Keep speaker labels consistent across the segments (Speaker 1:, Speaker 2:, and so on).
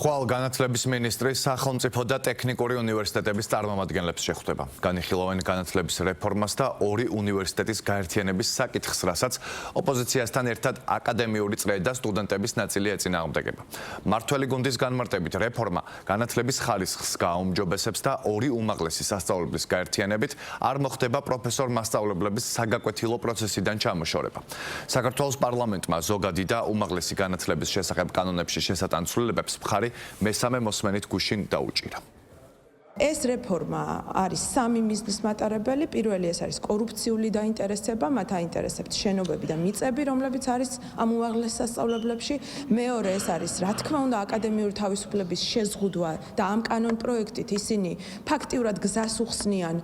Speaker 1: ხვალ განათლების მინისტრი სახელმწიფო და ტექნიკური უნივერსიტეტების წარმომადგენლებს შეხვდება. განიხილავენ განათლების რეფორმას და ორი უნივერსიტეტის გაერთიანების საკითხს, რასაც ოპოზიციასთან ერთად აკადემიური წრე და სტუდენტების ნაწილი ეწინააღმდეგება. მმართველი გუნდის განმარტებით რეფორმა განათლების ხარისხს გააუმჯობესებს და ორი უმაღლესი სასწავლებლის გაერთიანებით არ მოხდება პროფესორ-მასწავლებლების საგაკვეთილო პროცესიდან ჩამოშორება. საქართველოს პარლამენტმა ზოგადი და უმაღლესი განათლების შესახებ კანონებში შესატანცვლილებებს მხარი მესამე მოსმენით გუშინ დაუჭირა.
Speaker 2: ეს რეფორმა არის სამი მიზნის მატარებელი. პირველი ეს არის კორუფციული დაინტერესება, მათ აინტერესებთ შენობები და მიწები, რომლებიც არის ამ უმაღლეს სასწავლებლებში. მეორე ეს არის, რა თქმა უნდა, აკადემიური თავისუფლების შეზღუდვა და ამ კანონ პროექტით ისინი ფაქტიურად გზას უხსნიან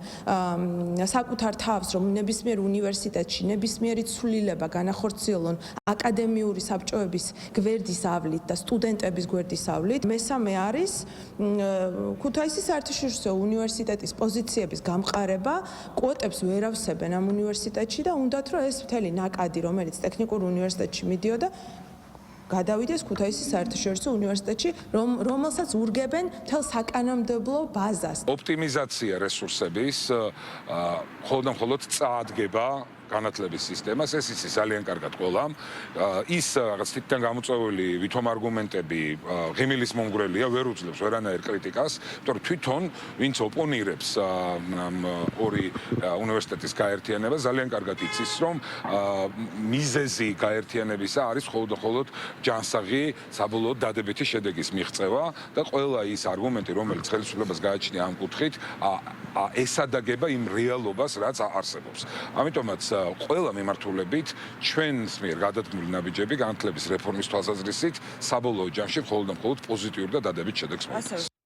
Speaker 2: საკუთარ თავს, რომ ნებისმიერ უნივერსიტეტში ნებისმიერი ცვლილება განახორციელონ აკადემიური საბჭოების გვერდის ავლით და სტუდენტების გვერდის ავლით. მესამე არის ქუთაისის საერთაშორისო უნივერსიტეტის პოზიციების გამყარება, კვოტებს ვერ ავსებენ ამ უნივერსიტეტში და უნდათ რომ ეს მთელი ნაკადი, რომელიც ტექნიკურ უნივერსიტეტში მიდიოდა, გადავიდეს ქუთაისის საერთაშორისო უნივერსიტეტში, რომელსაც ურგებენ მთელ საკანონმდებლო ბაზას.
Speaker 3: ოპტიმიზაცია რესურსების მხოლოდ წაადგება განათლების სისტემას, ეს იცის ძალიან კარგად ყველამ. ის რაღაც თითქოს გამოწვეული ვითომ არგუმენტები ღიმილის მომგვრელია, ვერ უძლებს ვერანაირ კრიტიკას, იმიტომ რომ თვითონ ვინც ოპონირებს ორი უნივერსიტეტის გაერთიანებას, ძალიან კარგად იცის, რომ მიზეზი გაერთიანებისა არის მხოლოდ ჯანსაღი საბოლოოდ დადებითი შედეგის მიღწევა და ყველა ის არგუმენტი, რომელიც ხელისუფლებას გააჩნია ამ კუთხით, ესადაგება იმ რეალობას, რაც არსებობს. ამიტომაც ყველა მიმართულებით ჩვენს მიერ გადადგმული ნაბიჯები განათლების რეფორმის თვალსაზრისით საბოლოო ჯამში მხოლოდ პოზიტიური და დადებით შედეგს მოითხოვს.